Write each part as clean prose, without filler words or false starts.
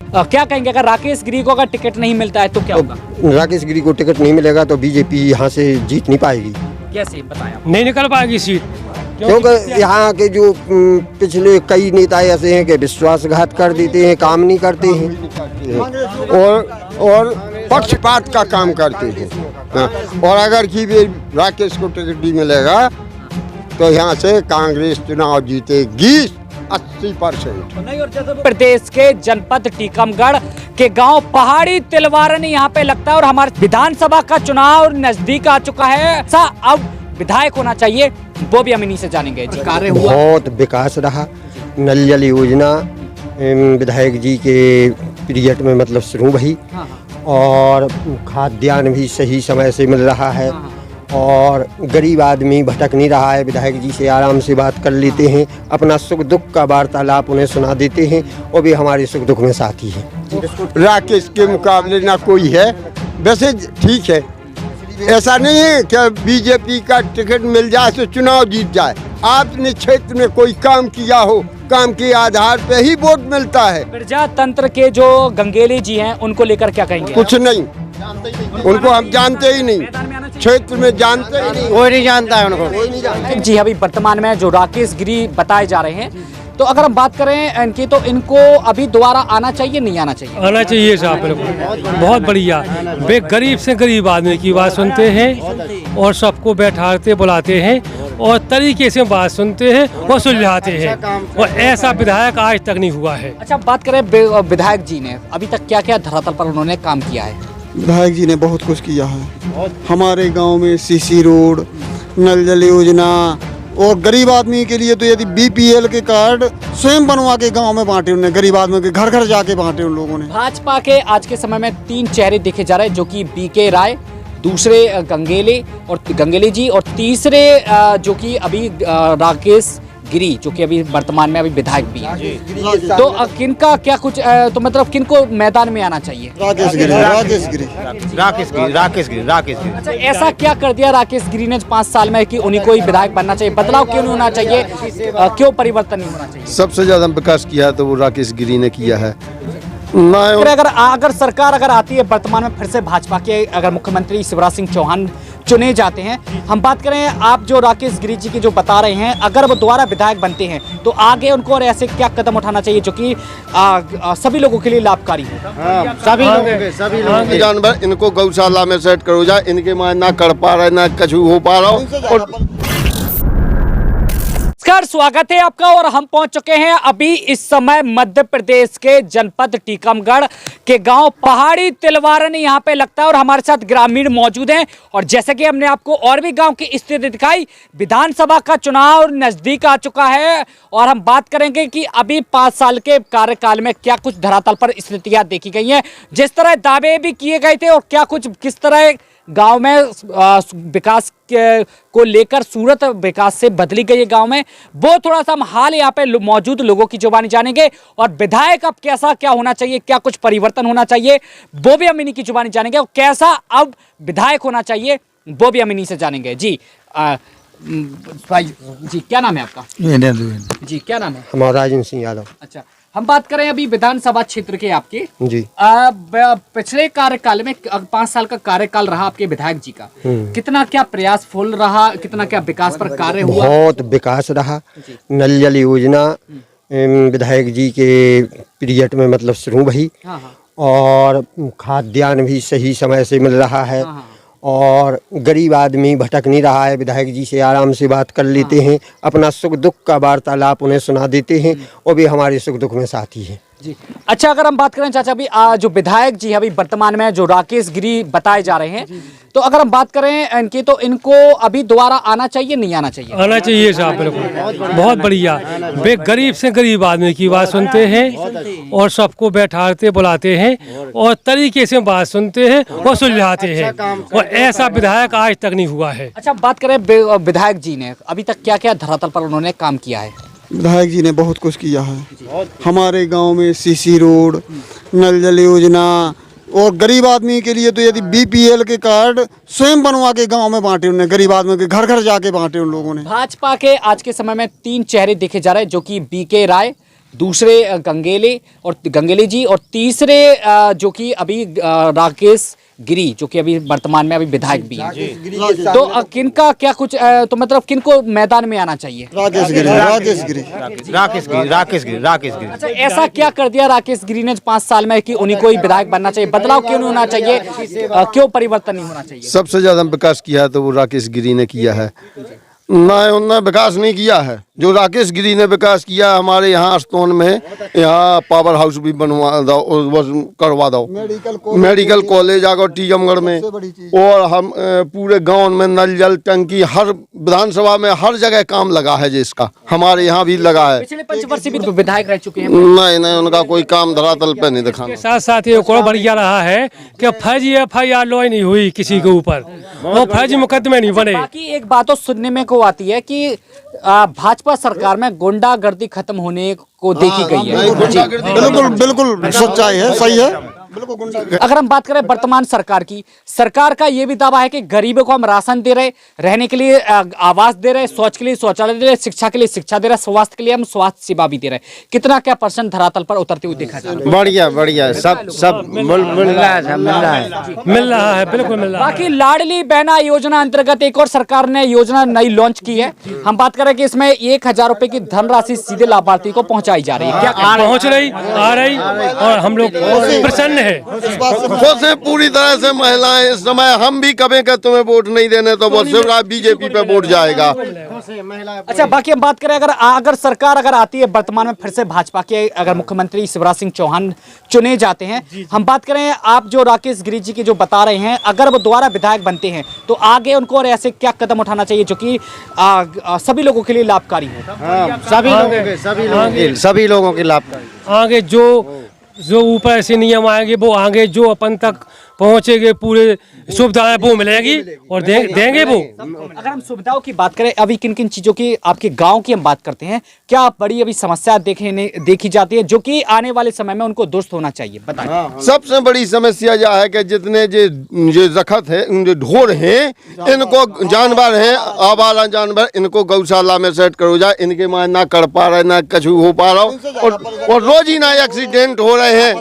क्या कहेंगे अगर राकेश गिरी को अगर टिकट नहीं मिलता है तो क्या होगा? राकेश गिरी को टिकट नहीं मिलेगा तो बीजेपी यहाँ से जीत नहीं पाएगी। कैसे बताया? नहीं निकल पाएगी सीट, क्योंकि यहाँ के जो पिछले कई नेता ऐसे हैं कि विश्वासघात कर देते हैं, काम नहीं करते हैं और पक्षपात का काम करते हैं। हाँ, और अगर की भी राकेश को टिकट नहीं मिलेगा तो यहाँ से कांग्रेस चुनाव जीतेगी 80%। प्रदेश के जनपद टीकमगढ़ के गांव पहाड़ी तिलवारनी यहाँ पे लगता है और हमारे विधानसभा का चुनाव नजदीक आ चुका है। अब विधायक होना चाहिए वो भी हम इन्हीं से जानेंगे। कार्य हुआ, बहुत विकास रहा। नल जल योजना विधायक जी के पीरियड में मतलब शुरू हुई और खाद्यान्न भी सही समय से मिल रहा है और गरीब आदमी भटक नहीं रहा है। विधायक जी से आराम से बात कर लेते हैं, अपना सुख दुख का वार्तालाप उन्हें सुना देते हैं और भी हमारे सुख दुख में साथी है। राकेश के मुकाबले ना कोई है। वैसे ठीक है, ऐसा नहीं है कि बीजेपी का टिकट मिल जाए तो चुनाव जीत जाए। आपने क्षेत्र में कोई काम किया हो, काम के आधार पे ही वोट मिलता है। प्रजातंत्र के जो गंगेली जी हैं उनको लेकर क्या कहेंगे? कुछ नहीं, उनको हम जानते ही नहीं, क्षेत्र में जानते ही नहीं, कोई नहीं जानता है उनको, कोई नहीं जानता। जी अभी वर्तमान में जो राकेश गिरी बताए जा रहे हैं, तो अगर हम बात करें इनकी तो इनको अभी दोबारा आना चाहिए नहीं आना चाहिए? आना चाहिए साहब, बिल्कुल बहुत बढ़िया। वे गरीब से गरीब आदमी की बात सुनते हैं और सबको बैठाते बुलाते हैं और तरीके से बात सुनते हैं और सुलझाते हैं और ऐसा विधायक आज तक नहीं हुआ है। अच्छा बात करें विधायक जी ने अभी तक क्या क्या धरातल पर उन्होंने काम किया है? विधायक जी ने बहुत कुछ किया है। हमारे गांव में सीसी रोड, नल जल योजना और गरीब आदमी के लिए तो यदि बीपीएल के कार्ड स्वयं बनवा के गांव में बांटे उन्होंने, गरीब आदमी के घर घर जाके बांटे उन लोगों ने। भाजपा के आज के समय में 3 चेहरे देखे जा रहे हैं, जो कि बीके राय, दूसरे गंगेली जी और तीसरे जो कि अभी राकेश गिरी, जो कि अभी वर्तमान में अभी विधायक भी हैं। तो किनका क्या कुछ तो मतलब किनको मैदान में आना चाहिए? राकेश गिरी। अच्छा ऐसा क्या कर दिया राकेश गिरी ने 5 साल में कि उन्हीं को ही विधायक बनना चाहिए? बदलाव क्यों नहीं होना चाहिए? क्यों परिवर्तन नहीं होना चाहिए? सबसे ज्यादा विकास किया तो वो राकेश गिरी ने किया है। अगर सरकार अगर आती है वर्तमान में फिर से भाजपा के अगर मुख्यमंत्री शिवराज सिंह चौहान चुने जाते हैं, हम बात करें आप जो राकेश गिरी जी की जो बता रहे हैं, अगर वो दोबारा विधायक बनते हैं तो आगे उनको और ऐसे क्या कदम उठाना चाहिए जो कि सभी लोगों के लिए लाभकारी हो? सभी लोग जानवर इनको गौशाला में सेट करो जाए, इनके मां ना कर पा रहे ना कुछ हो पा रहा हो। स्वागत है आपका और हम पहुंच चुके हैं अभी इस समय मध्य प्रदेश के जनपद टीकमगढ़ के गांव पहाड़ी तिलवारनी यहाँ पे लगता है और हमारे साथ ग्रामीण मौजूद हैं। और जैसे कि हमने आपको और भी गांव की स्थिति दिखाई, विधानसभा का चुनाव नजदीक आ चुका है और हम बात करेंगे कि अभी 5 साल के कार्यकाल में क्या कुछ धरातल पर स्थितियां देखी गई हैं, जिस तरह दावे भी किए गए थे और क्या कुछ किस तरह गांव में विकास को लेकर सूरत विकास से बदली गई है गांव में, वो थोड़ा सा हम हाल यहाँ पे मौजूद लोगों की जुबानी जानेंगे। और विधायक अब कैसा क्या होना चाहिए, क्या कुछ परिवर्तन होना चाहिए, वो भी हम इन्हीं की जुबानी जानेंगे। और कैसा अब विधायक होना चाहिए वो भी हम इन्हीं से जानेंगे। जी भाई जी क्या नाम है आपका? जी क्या नाम है? हमारा राजेंद्र सिंह यादव। अच्छा हम बात करें अभी विधानसभा क्षेत्र के आपके जी, पिछले कार्यकाल में 5 साल का कार्यकाल रहा आपके विधायक जी का, कितना क्या प्रयास फूल रहा, कितना क्या विकास पर कार्य हुआ? बहुत विकास रहा। नल जल योजना विधायक जी के पीरियड में मतलब शुरू हुई और खाद्यान्न भी सही समय से मिल रहा है और गरीब आदमी भटक नहीं रहा है। विधायक जी से आराम से बात कर लेते हैं, अपना सुख दुख का वार्तालाप उन्हें सुना देते हैं और भी हमारे सुख दुख में साथी है। जी अच्छा अगर हम बात करें चाचा अभी जो विधायक जी अभी वर्तमान में जो राकेश गिरी बताए जा रहे हैं, तो अगर हम बात करें इनकी तो इनको अभी दोबारा आना चाहिए नहीं आना चाहिए? आना चाहिए साहब, बिल्कुल बहुत बढ़िया। वे गरीब से गरीब आदमी की बात सुनते हैं और सबको बैठाते बुलाते हैं और तरीके से बात सुनते हैं और सुलझाते हैं और ऐसा विधायक आज तक नहीं हुआ है। अच्छा बात करें विधायक जी ने अभी तक क्या क्या धरातल पर उन्होंने काम किया है? विधायक जी ने बहुत कुछ किया है। हमारे गांव में सीसी रोड, नल जल योजना और गरीब आदमी के लिए तो यदि बीपीएल के कार्ड स्वयं बनवा के गांव में बांटे उन्होंने, गरीब आदमी के घर घर जाके बांटे उन लोगों ने। भाजपा के आज के समय में 3 चेहरे देखे जा रहे हैं, जो कि बीके राय, दूसरे गंगेले जी और तीसरे जो कि अभी राकेश गिरी जो कि अभी वर्तमान में अभी विधायक भी हैं। तो किनका क्या कुछ तो मतलब किनको मैदान में आना चाहिए? राकेश गिरी। अच्छा, ऐसा क्या कर दिया राकेश गिरी ने 5 साल में कि उन्हीं को ही विधायक बनना चाहिए? बदलाव क्यों नहीं होना चाहिए? क्यों परिवर्तन नहीं होना चाहिए? सबसे ज्यादा विकास किया है तो वो राकेश गिरी ने किया है। उन्होंने विकास नहीं किया है। जो राकेश गिरी ने विकास किया हमारे यहाँ अस्तोन में, यहाँ पावर हाउस भी बनवा दो, करवा दो, मेडिकल कॉलेज आगो टीकमगढ़ में, और हम पूरे गांव में नल जल टंकी, हर विधानसभा में हर जगह काम लगा है जिसका, हमारे यहाँ भी लगा है। पिछले 5 वर्ष भी विधायक रह चुके हैं। नहीं, उनका कोई काम धरातल पे नहीं दिखा। साथ साथ ये और बढ़िया रहा है कि फर्जी FIR लॉ नहीं हुई किसी के ऊपर, वो फर्जी मुकदमे नहीं बने। बाकी एक बात तो सुनने में को आती है कि भाजपा सरकार में गुंडागर्दी खत्म होने को देखी गई है। बिल्कुल सच्चाई है, सही है। अगर हम बात करें वर्तमान सरकार की, सरकार का ये भी दावा है कि गरीबों को हम राशन दे रहे, रहने के लिए आवास दे रहे, शौच के लिए शौचालय दे रहे, शिक्षा के लिए शिक्षा दे रहे, स्वास्थ्य के लिए हम स्वास्थ्य सेवा भी दे रहे। कितना क्या % धरातल पर उतरते हुए देखा जा रहा है? बढ़िया सब मिल रहा है, बिल्कुल मिल रहा है। बाकी लाडली बहना योजना अंतर्गत एक और सरकार ने योजना नई लॉन्च की है। हम बात करें कि इसमें 1000 रुपए की धनराशि सीधे लाभार्थी को पहुंचाई जा रही है। क्या पहुंच रही, आ रही, और हम लोग प्रसन्न है। खुश है पूरी तरह से महिलाएं। इस समय हम भी कभी का तुम्हें वोट नहीं देने तो वो शिवराज BJP पे वोट जाएगा। अच्छा, बाकी हम बात करें अगर सरकार अगर आती है वर्तमान में फिर से भाजपा के, अगर मुख्यमंत्री शिवराज सिंह चौहान चुने जाते हैं, हम बात करें आप जो राकेश गिरी जी की जो बता रहे हैं, अगर वो दोबारा विधायक बनते हैं तो आगे उनको और ऐसे क्या कदम उठाना चाहिए जो कि सभी लोगों के लिए लाभकारी हो? सभी लोगों के लाभकारी। आगे जो ऊपर ऐसे नियम आएंगे वो आगे जो अपन तक पहुंचेंगे, पूरे सुविधाएं वो मिलेगी और देंगे वो। अगर हम सुविधाओं की बात करें, अभी किन किन चीजों की आपके गांव की हम बात करते हैं, क्या बड़ी अभी समस्या देखी जाती है जो कि आने वाले समय में उनको दुरुस्त होना चाहिए? बताएं। सबसे बड़ी समस्या यह है कि जितने जो जखत है, जो ढोर हैं, इनको जानवर हैं, आवारा जानवर, इनको गौशाला में सेट करो जाए। इनके मां ना कर पा रहे, ना कछु हो पा रहा, और रोज ही ना एक्सीडेंट हो रहे हैं।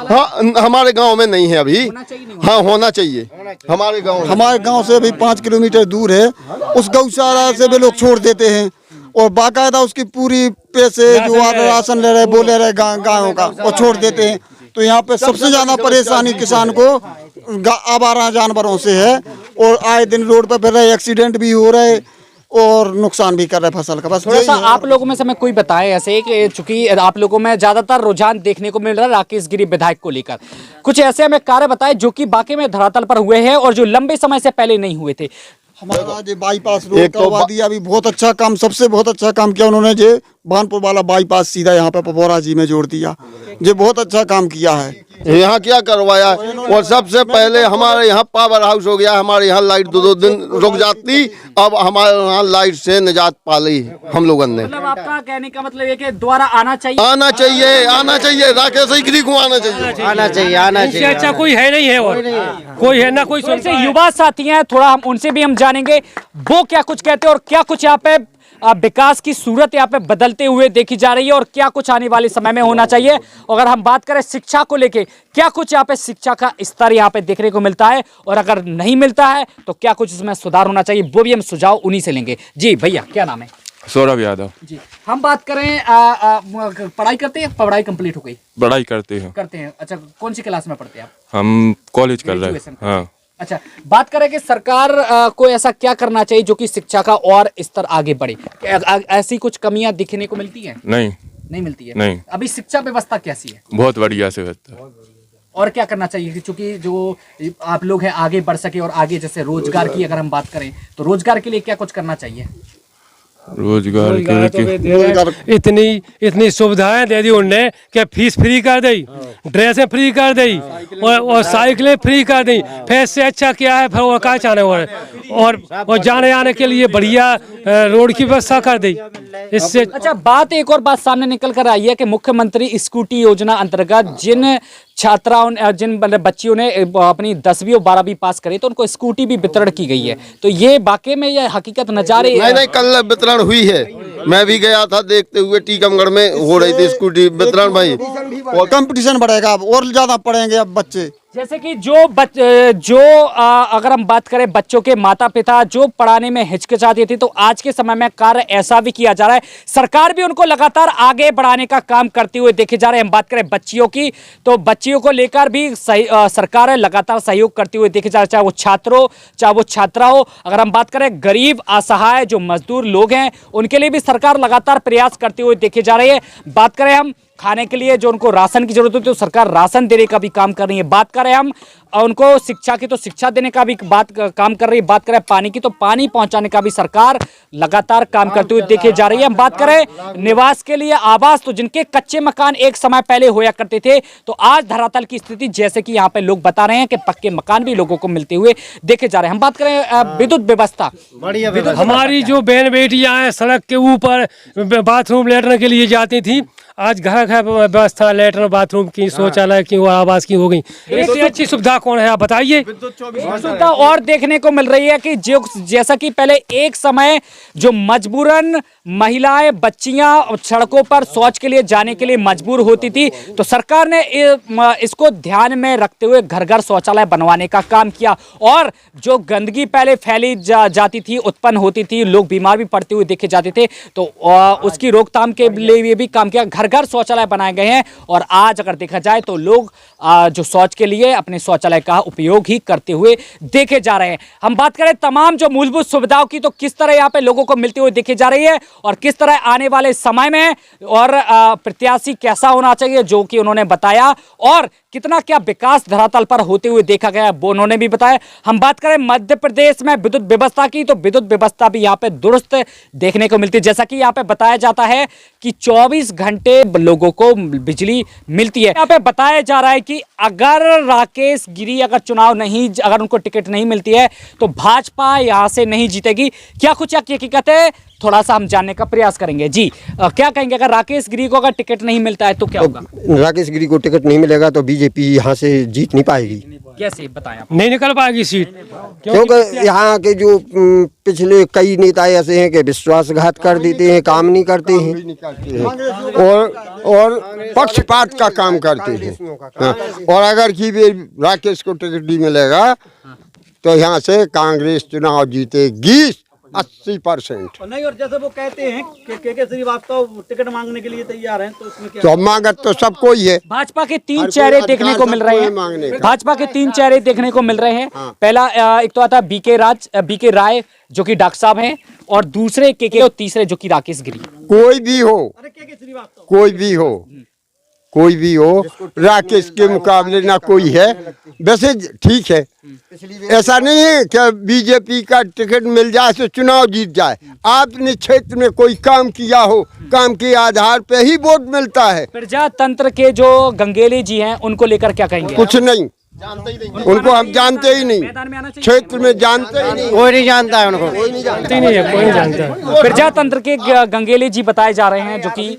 हाँ, हमारे गाँव में नहीं है अभी। हाँ, होना चाहिए। हमारे गांव से अभी 5 किलोमीटर दूर है। उस गौशाला से भी लोग छोड़ देते हैं और बाकायदा उसकी पूरी पैसे जो राशन ले रहे, बोले रहे गायों का, और छोड़ देते हैं। तो यहाँ पे सबसे ज्यादा परेशानी किसान को आवारा जानवरों से है, और आए दिन रोड पर फिर रहे, एक्सीडेंट भी हो रहे और नुकसान भी कर रहे फसल का। बस थोड़ा सा आप लोगों में से मैं कोई बताए ऐसे कि चूंकि आप लोगों में ज्यादातर रुझान देखने को मिल रहा है राकेश गिरी विधायक को लेकर, कुछ ऐसे हमें कार्य बताए जो कि बाकी में धरातल पर हुए हैं और जो लंबे समय से पहले नहीं हुए थे। हमारा जो बाईपास रोड करवा दिया, अभी बहुत अच्छा काम, सबसे बहुत अच्छा काम किया उन्होंने। जो भानपुर वाला बाईपास सीधा यहाँ पे पपोरा जी में जोड़ दिया, जो बहुत अच्छा काम किया है। यहाँ क्या करवाया, और सबसे पहले हमारे यहाँ पावर हाउस हो गया। हमारे यहाँ लाइट 2-2 दिन रुक जाती, अब हमारे यहाँ लाइट से निजात पा ली हम लोगों ने। मतलब आपका कहने का मतलब है कि दोबारा आना चाहिए। राकेश गिरी को आना चाहिए। इससे अच्छा कोई है नहीं है, और कोई है ना कोई। युवा साथी हैं, थोड़ा हम उनसे भी हम जानेंगे वो क्या कुछ कहते हैं और क्या कुछ यहाँ पे विकास की सूरत यहाँ पे बदलते हुए देखी जा रही है और क्या कुछ आने वाले समय में होना चाहिए। अगर हम बात करें शिक्षा को लेके, क्या कुछ यहाँ पे शिक्षा का स्तर यहाँ पे देखने को मिलता है, और अगर नहीं मिलता है तो क्या कुछ इसमें सुधार होना चाहिए, वो भी हम सुझाव उन्हीं से लेंगे। जी भैया, क्या नाम है? सौरभ यादव। जी, हम बात करें पढ़ाई करते हैं, पढ़ाई कंप्लीट हो गई? पढ़ाई करते हैं। अच्छा, कौन सी क्लास में पढ़ते हैं आप? हम कॉलेज कर रहे हैं। हाँ। अच्छा, बात करें कि सरकार को ऐसा क्या करना चाहिए जो कि शिक्षा का और स्तर आगे बढ़े? ऐसी कुछ कमियां दिखने को मिलती हैं? नहीं मिलती है। नहीं। अभी शिक्षा व्यवस्था कैसी है? बहुत बढ़िया से होता है। और क्या करना चाहिए क्योंकि जो आप लोग हैं आगे बढ़ सके, और आगे जैसे रोजगार की अगर हम बात करें तो रोजगार के लिए क्या कुछ करना चाहिए? रोजगार के इतनी सुविधाएं दे दी उनने कि फीस फ्री कर दी, ड्रेसें फ्री कर दी, और साइकिलें फ्री कर दी। फिर से अच्छा क्या है, फिर और क्या चाहने और जाने आने के लिए बढ़िया रोड की व्यवस्था कर दी। इससे अच्छा, बात एक और बात सामने निकल कर आई है कि मुख्यमंत्री स्कूटी योजना अंतर्गत जिन छात्राओं जिन बच्चियों ने अपनी 10वीं और 12वीं पास करी तो उनको स्कूटी भी वितरण की गई है। तो ये वाकई में ये हकीकत नजारे नहीं, कल वितरण हुई है, मैं भी गया था देखते हुए, टीकमगढ़ में हो रही थी स्कूटी वितरण भाई। और कंपटीशन बढ़ेगा, अब और ज्यादा पढ़ेंगे अब बच्चे। जैसे कि अगर हम बात करें बच्चों के माता पिता जो पढ़ाने में हिचकिचाती थी, तो आज के समय में कार्य ऐसा भी किया जा रहा है, सरकार भी उनको लगातार आगे बढ़ाने का काम करते हुए देखे जा रहे हैं। हम बात करें बच्चियों की, तो बच्चियों को लेकर भी सरकार लगातार सहयोग करती हुए देखे जा रहे, चाहे वो छात्र हो चाहे वो छात्रा हो। अगर हम बात करें गरीब असहाय जो मजदूर लोग हैं, उनके लिए भी सरकार लगातार प्रयास करते हुए देखे जा रही है। बात करें हम खाने के लिए जो उनको राशन की जरूरत होती है तो सरकार राशन देने का भी काम कर रही है। बात करें हम उनको शिक्षा की तो शिक्षा देने का भी काम कर रही है। बात करें पानी की तो पानी पहुंचाने का भी सरकार लगातार काम करते हुए देखे जा रही है। हम बात करें निवास के लिए आवास, तो जिनके कच्चे मकान एक समय पहले होया करते थे, तो आज धरातल की स्थिति जैसे कि यहाँ पे लोग बता रहे हैं कि पक्के मकान भी लोगों को मिलते हुए देखे जा रहे हैं। हम बात करें विद्युत व्यवस्था, हमारी जो बहन बेटियां हैं सड़क के ऊपर बाथरूम लेटने के लिए जाती थी, आज घर घर व्यवस्था लेटरिन बाथरूम की, शौचालय की और आवास की हो गई। इससे अच्छी सुविधा कौन है आप बताइए। सुविधा और देखने को मिल रही है कि जो जैसा कि पहले एक समय जो मजबूरन महिलाएं बच्चियां सड़कों पर शौच के लिए जाने के लिए मजबूर होती थी, तो सरकार ने इसको ध्यान में रखते हुए घर घर शौचालय बनवाने का काम किया। और जो गंदगी पहले फैली जाती थी, उत्पन्न होती थी, लोग बीमार भी पड़ते हुए देखे जाते थे, तो उसकी रोकथाम के लिए भी काम किया। घर घर शौचालय बनाए गए हैं और आज अगर देखा जाए तो लोग जो शौच के लिए अपने शौचालय का उपयोग ही करते हुए देखे जा रहे हैं। हम बात करें तमाम जो मूलभूत सुविधाओं की, तो किस तरह यहाँ पे लोगों को मिलती हुई देखी जा रही है और किस तरह आने वाले समय में और प्रत्याशी कैसा होना चाहिए जो कि उन्होंने बताया, और कितना क्या विकास धरातल पर होते हुए देखा गया वो उन्होंने भी बताया। हम बात करें मध्य प्रदेश में विद्युत व्यवस्था की, तो विद्युत व्यवस्था भी यहाँ पे दुरुस्त देखने को मिलती है। जैसा कि यहाँ पे बताया जाता है कि 24 घंटे लोगों को बिजली मिलती है। यहाँ पे बताया जा रहा है कि अगर राकेश गिरी अगर उनको टिकट नहीं मिलती है तो भाजपा यहाँ से नहीं जीतेगी। क्या कुछ हकीकत है, थोड़ा सा हम जानने का प्रयास करेंगे। जी क्या कहेंगे, अगर राकेश गिरी को अगर टिकट नहीं मिलता है तो क्या होगा? राकेश गिरी को टिकट नहीं मिलेगा तो बीजेपी यहाँ से जीत नहीं पाएगी। कैसे बताएं आप? नहीं निकल पाएगी सीट, क्योंकि यहाँ के जो पिछले कई नेता ऐसे हैं कि विश्वासघात कर देते हैं, काम नहीं करते हैं और पक्षपात का काम करते हैं। हाँ, और अगर की भी राकेश को टिकट नहीं मिलेगा तो यहाँ से कांग्रेस चुनाव जीतेगी 80%। नहीं, और जैसे वो कहते हैं कि के श्रीवास्तव टिकट मांगने के लिए तैयार हैं, तो उसमें क्या? तो मांगत तो सबको ही है। भाजपा के तीन चेहरे देखने को मिल रहे हैं। भाजपा के तीन चेहरे देखने को मिल रहे हैं। पहला एक तो आता बीके राय जो कि डॉक्टर साहब हैं, और दूसरे के और तीसरे जो कि राकेश गिरी। कोई भी हो, कोई भी हो, राकेश के मुकाबले ना कोई है। वैसे ठीक है, ऐसा नहीं है कि बीजेपी का टिकट मिल जाए तो चुनाव जीत जाए। आपने क्षेत्र में कोई काम किया हो, काम के आधार पे ही वोट मिलता है। प्रजातंत्र के जो गंगेली जी हैं उनको लेकर क्या कहेंगे? कुछ नहीं, उनको हम जानते ही नहीं, क्षेत्र में जानते ही नहीं, कोई नहीं जानता है उनको, कोई नहीं जानता। प्रजातंत्र के गंगेली जी बताए जा रहे हैं जो कि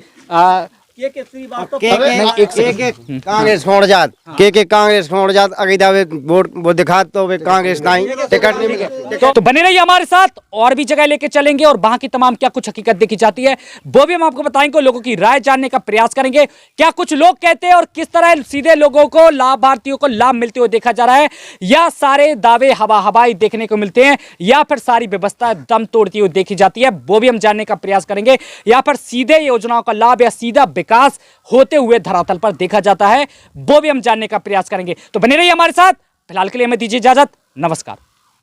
कांग्रेस छोड़ जात कांग्रेस छोड़ जात अगर दावे वोट वो दिखा तो वे कांग्रेस नहीं टिकट नहीं। तो बने रहिए हमारे साथ, और भी जगह लेके चलेंगे और वहां की तमाम क्या कुछ हकीकत देखी जाती है वो भी हम आपको बताएंगे, लोगों की राय जानने का प्रयास करेंगे। क्या कुछ लोग कहते हैं और किस तरह सीधे लोगों को, लाभार्थियों को लाभ मिलते हुए देखा जा रहा है, या सारे दावे हवाई देखने को मिलते हैं, या फिर सारी व्यवस्था दम तोड़ती हुई देखी जाती है, वो भी हम जानने का प्रयास करेंगे। या फिर सीधे योजनाओं का लाभ या सीधा विकास होते हुए धरातल पर देखा जाता है, वो भी हम जानने का प्रयास करेंगे। तो बने रहिए हमारे साथ, फिलहाल के लिए हमें दीजिए इजाजत, नमस्कार।